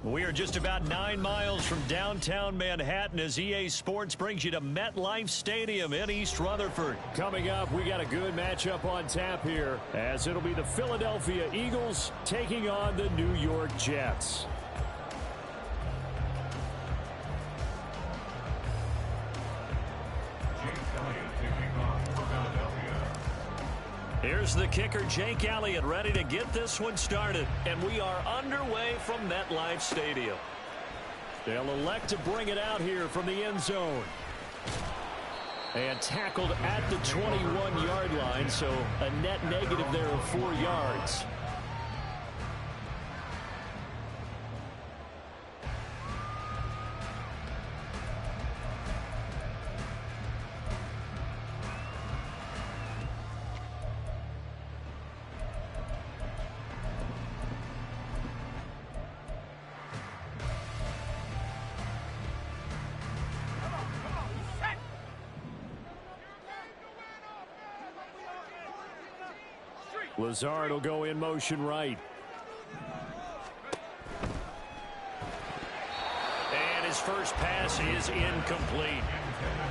We are just about 9 miles from downtown Manhattan as EA Sports brings you to MetLife Stadium in East Rutherford. Coming up, we got a good matchup on tap here, as it'll be the Philadelphia Eagles taking on the New York Jets. Here's the kicker, Jake Elliott, ready to get this one started. And we are underway from MetLife Stadium. They'll elect to bring it out here from the end zone. And tackled at the 21-yard line, so a net negative there of 4 yards. Lazard will go in motion right. And his first pass is incomplete.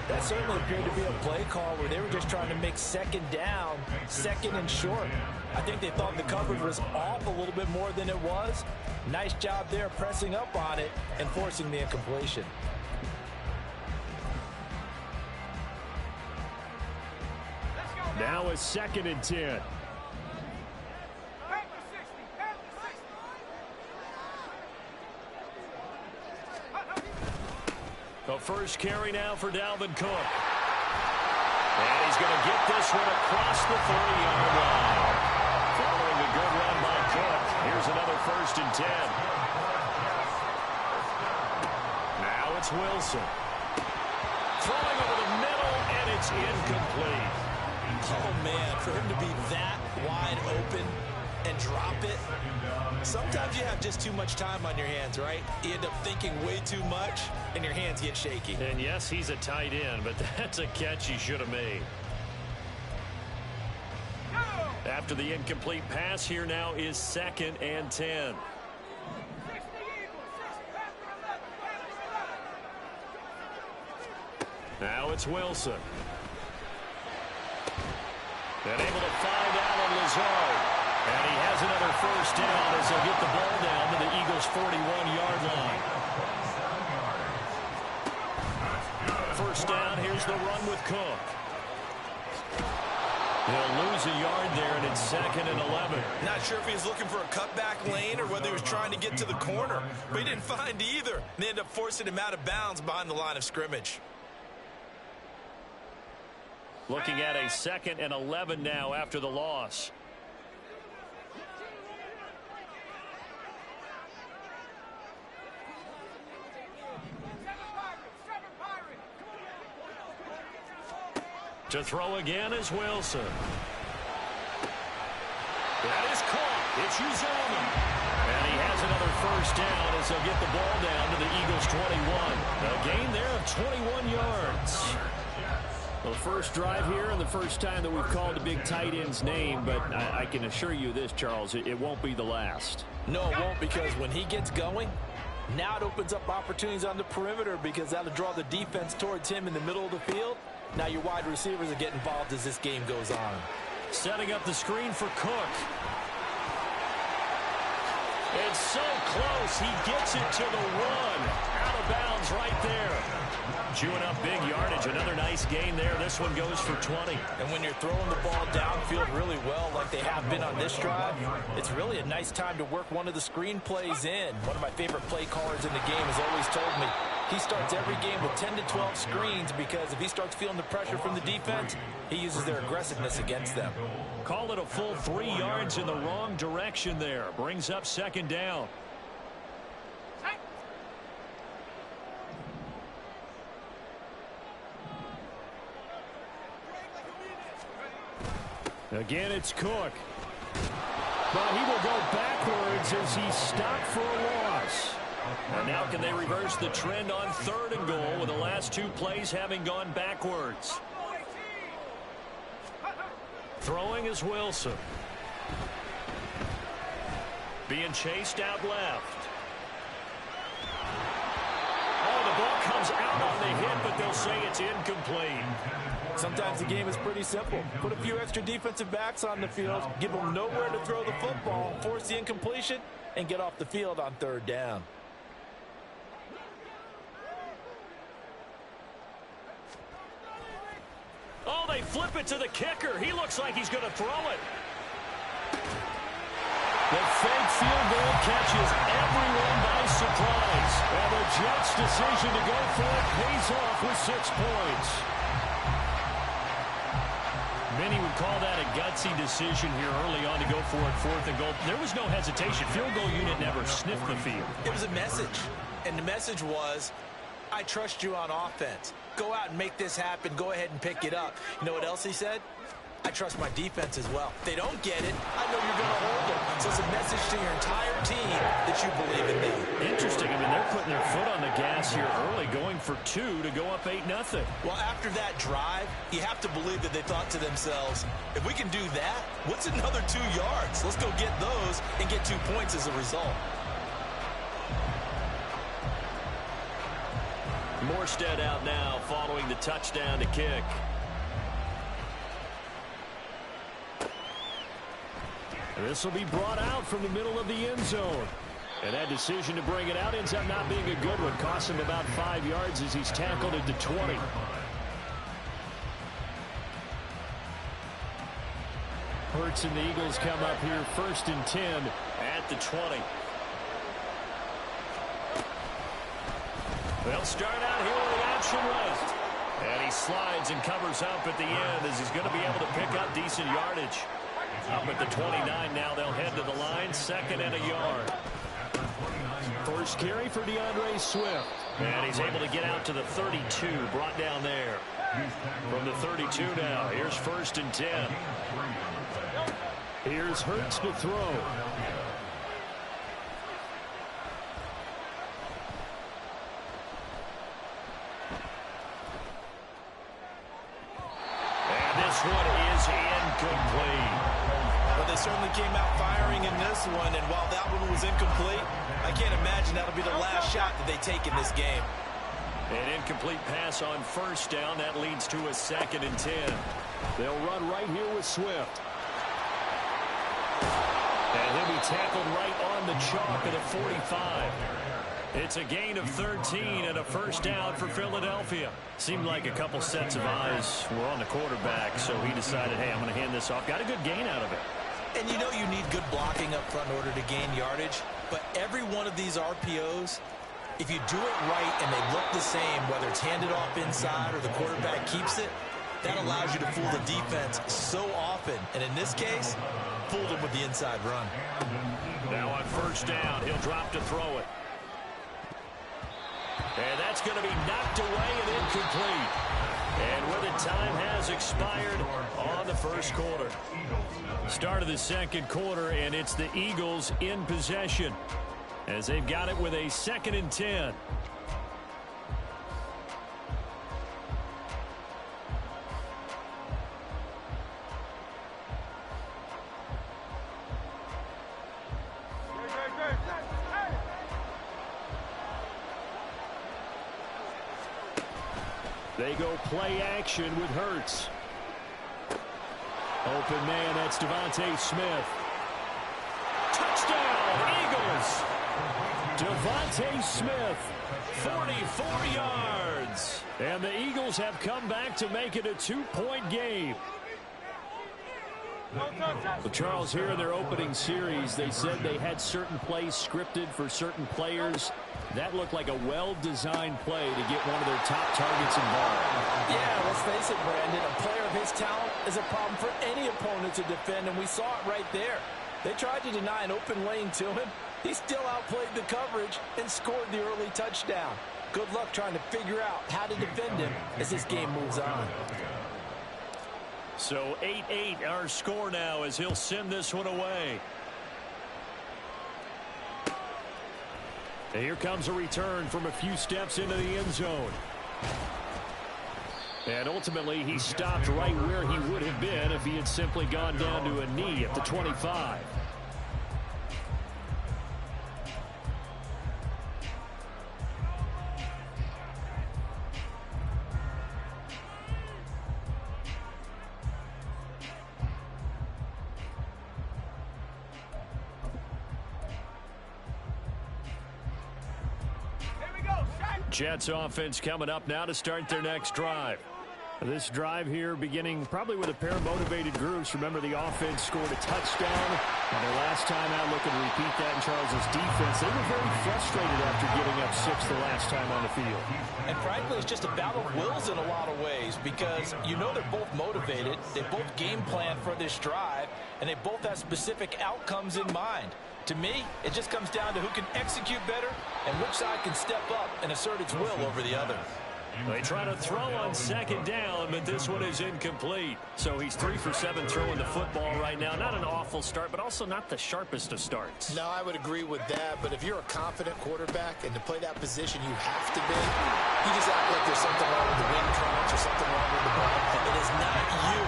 That certainly appeared to be a play call where they were just trying to make second down, second and short. I think they thought the coverage was off a little bit more than it was. Nice job there pressing up on it and forcing the incompletion. Now a 2nd and 10. The first carry now for Dalvin Cook. And he's going to get this one across the 30-yard line. Following a good run by Cook, here's another 1st and 10. Now it's Wilson. Throwing over the middle, and it's incomplete. Oh, man, for him to be that wide open and drop it. Sometimes you have just too much time on your hands, right? You end up thinking way too much, and your hands get shaky. And yes, he's a tight end, but that's a catch he should have made. After the incomplete pass, here now is 2nd and 10. Now it's Wilson. And able to find Allen Lazard. And he has another 1st down as he'll get the ball down to the Eagles' 41-yard line. 1st down, here's the run with Cook. He'll lose a yard there, and it's 2nd and 11. Not sure if he was looking for a cutback lane or whether he was trying to get to the corner, but he didn't find either. They ended up forcing him out of bounds behind the line of scrimmage. Looking at a 2nd and 11 now after the loss. To throw again is Wilson. That is caught. It's Uzomah. And he has another 1st down as he'll get the ball down to the Eagles' 21. A gain there of 21 yards. Well, the first drive here and the first time that we've called the big tight end's name, but I can assure you this, Charles, it won't be the last. No, it won't, because when he gets going, now it opens up opportunities on the perimeter because that'll draw the defense towards him in the middle of the field. Now your wide receivers are getting involved as this game goes on. Setting up the screen for Cook. It's so close. He gets it to the 1. Out of bounds right there. Chewing up big yardage. Another nice gain there. This one goes for 20. And when you're throwing the ball downfield really well like they have been on this drive, it's really a nice time to work one of the screen plays in. One of my favorite play callers in the game has always told me he starts every game with 10 to 12 screens because if he starts feeling the pressure from the defense, he uses their aggressiveness against them. Call it a full 3 yards in the wrong direction there. Brings up 2nd down. Again, it's Cook. But he will go backwards as he's stopped for a loss. And now can they reverse the trend on 3rd and goal with the last 2 plays having gone backwards? Throwing is Wilson. Being chased out left. goes out on the hit, but they'll say it's incomplete. Sometimes the game is pretty simple. Put a few extra defensive backs on the field, give them nowhere to throw the football, force the incompletion, and get off the field on third down. Oh, they flip it to the kicker. He looks like he's going to throw it. The fake field goal catches everyone by surprise. And the Jets' decision to go for it pays off with 6 points. Many would call that a gutsy decision here early on to go for it, 4th and goal. There was no hesitation. Field goal unit never sniffed the field. It was a message, and the message was, I trust you on offense. Go out and make this happen. Go ahead and pick it up. You know what else he said? I trust my defense as well. If they don't get it, I know you're going to hold them. So it's a message to your entire team that you believe in them. Interesting. I mean, they're putting their foot on the gas here early, going for 2 to go up 8-0. Well, after that drive, you have to believe that they thought to themselves, if we can do that, what's another 2 yards? Let's go get those and get 2 points as a result. Morstead out now following the touchdown to kick. This will be brought out from the middle of the end zone. And that decision to bring it out ends up not being a good one. Costs him about 5 yards as he's tackled at the 20. Hurts and the Eagles come up here 1st and 10 at the 20. They'll start out here with an option left. And he slides and covers up at the end as he's going to be able to pick up decent yardage. Up at the 29 now, they'll head to the line, 2nd and a yard. First carry for DeAndre Swift. And he's able to get out to the 32, brought down there. From the 32 now, here's 1st and 10. Here's Hurts to throw. One is incomplete. Well, they certainly came out firing in this one, and while that one was incomplete, I can't imagine that'll be the last shot that they take in this game. An incomplete pass on 1st down. That leads to a 2nd and 10. They'll run right here with Swift. And he'll be tackled right on the chalk at a 45. It's a gain of 13 and a 1st down for Philadelphia. Seemed like a couple sets of eyes were on the quarterback, so he decided, hey, I'm going to hand this off. Got a good gain out of it. And you know you need good blocking up front in order to gain yardage, but every one of these RPOs, if you do it right and they look the same, whether it's handed off inside or the quarterback keeps it, that allows you to fool the defense so often. And in this case, fooled him with the inside run. Now on 1st down, he'll drop to throw it. And that's going to be knocked away and incomplete. And where the time has expired on the 1st quarter. Start of the 2nd quarter, and it's the Eagles in possession as they've got it with a 2nd and 10. They go play action with Hurts. Open man, that's Devontae Smith. Touchdown, Eagles! Devontae Smith, 44 yards. And the Eagles have come back to make it a 2-point game. Well, Charles, here in their opening series, they said they had certain plays scripted for certain players. That looked like a well-designed play to get one of their top targets involved. Yeah, let's face it, Brandon. A player of his talent is a problem for any opponent to defend, and we saw it right there. They tried to deny an open lane to him. He still outplayed the coverage and scored the early touchdown. Good luck trying to figure out how to defend him as this game moves on. So 8-8 our score now as he'll send this one away. And here comes a return from a few steps into the end zone. And ultimately he stopped right where he would have been if he had simply gone down to a knee at the 25. Jets offense coming up now to start their next drive. This drive here beginning probably with a pair of motivated groups. Remember, the offense scored a touchdown. And their last time out, looking to repeat that in Charles' defense. They were very frustrated after giving up 6 the last time on the field. And frankly, it's just a battle of wills in a lot of ways because you know they're both motivated. They both game plan for this drive, and they both have specific outcomes in mind. To me, it just comes down to who can execute better and which side can step up and assert its will over the other. They try to throw on second down, but this one is incomplete. So he's 3 for 7 throwing the football right now. Not an awful start, but also not the sharpest of starts. No, I would agree with that. But if you're a confident quarterback and to play that position you have to be, you just act like there's something wrong with the wind currents or something wrong with the ball. It is not you.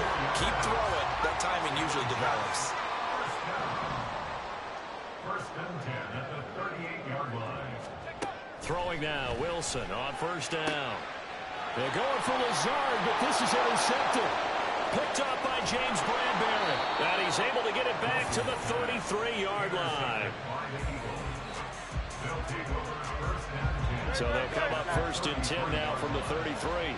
Keep throwing. That timing usually develops. First and 10 at the 38-yard line. Throwing now, Wilson on first down. They're going for Lazard, but this is intercepted. Picked up by James Bradbury. And he's able to get it back to the 33-yard line. So they'll come up first and 10 now from the 33.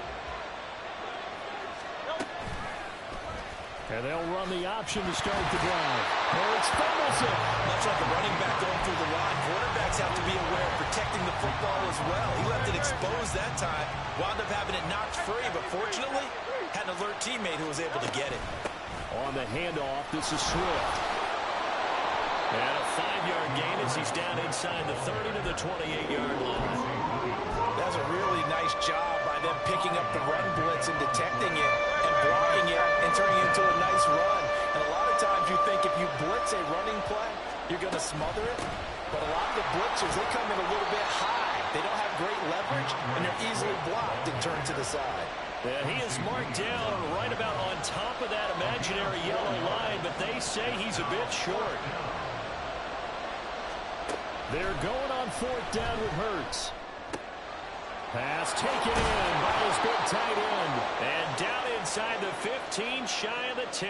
And they'll run the option to start the drive. Hurts fumbles it. Much like a running back going through the line, quarterbacks have to be aware of protecting the football as well. He left it exposed that time, wound up having it knocked free, but fortunately, had an alert teammate who was able to get it. On the handoff, this is Swift. And a 5-yard gain as he's down inside the 30 to the 28-yard line. That was a really nice job by them picking up the run blitz and detecting it and blocking it and turning it into a nice run. And a lot of times you think if you blitz a running play, you're going to smother it. But a lot of the blitzers, they come in a little bit high. They don't have great leverage, and they're easily blocked and turned to the side. And he is marked down right about on top of that imaginary yellow line, but they say he's a bit short. They're going on 4th down with Hurts. Pass taken in by his big tight end. And down inside the 15, shy of the 10.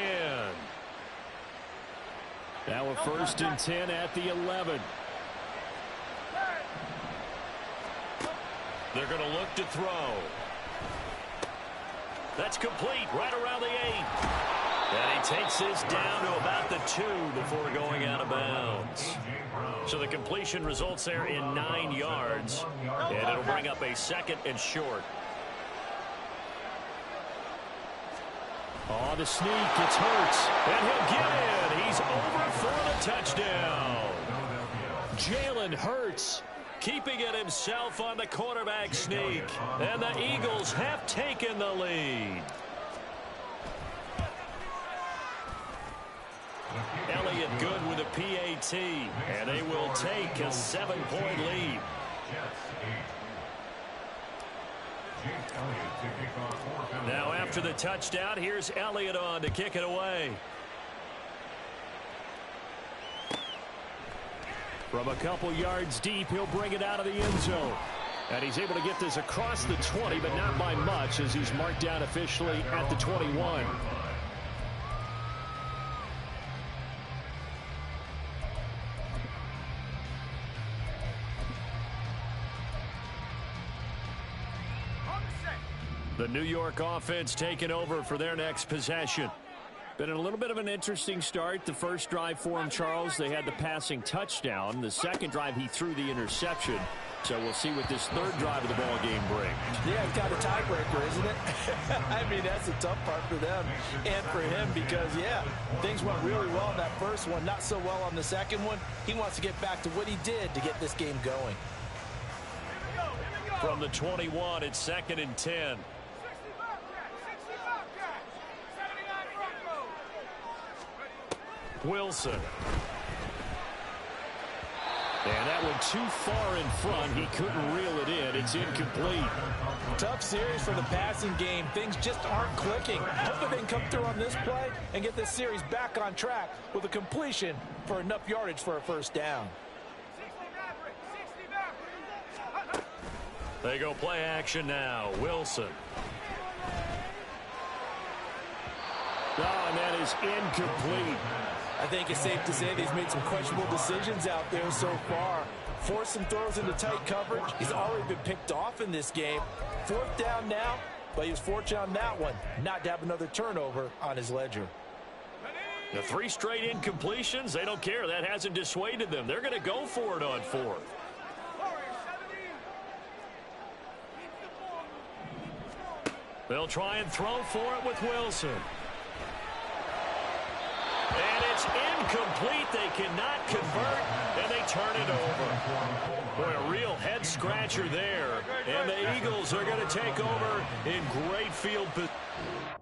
Now a 1st and 10 at the 11. They're going to look to throw. That's complete right around the 8. And he takes this down to about the 2 before going out of bounds. So the completion results there in 9 yards. And it'll bring up a 2nd and short. On the sneak, it's Hurts. And he'll get in. He's over for the touchdown. Jalen Hurts keeping it himself on the quarterback sneak. And the Eagles have taken the lead. Elliott good with a PAT, and they will take a 7-point lead. Now after the touchdown, here's Elliott on to kick it away. From a couple yards deep, he'll bring it out of the end zone. And he's able to get this across the 20, but not by much, as he's marked down officially at the 21. The New York offense taking over for their next possession. Been a little bit of an interesting start. The first drive for him, Charles, they had the passing touchdown. The second drive, he threw the interception. So we'll see what this third drive of the ball game brings. Yeah, it's got a tiebreaker, isn't it? I mean, that's the tough part for them and for him because, yeah, things went really well on that first one, not so well on the second one. He wants to get back to what he did to get this game going. From the 21, it's 2nd and 10. Wilson. And that one too far in front. He couldn't reel it in. It's incomplete. Tough series for the passing game. Things just aren't clicking. Hopefully they can come through on this play and get this series back on track with a completion for enough yardage for a first down. They go play action now. Wilson. Oh, and that is incomplete. I think it's safe to say they've made some questionable decisions out there so far. force some throws into tight coverage. He's already been picked off in this game. 4th down now, but he was fortunate on that one not to have another turnover on his ledger. The 3 straight incompletions, they don't care. That hasn't dissuaded them. They're going to go for it on 4th. They'll try and throw for it with Wilson. And it's incomplete. They cannot convert, and they turn it over. Boy, a real head-scratcher there. And the Eagles are going to take over in great field position.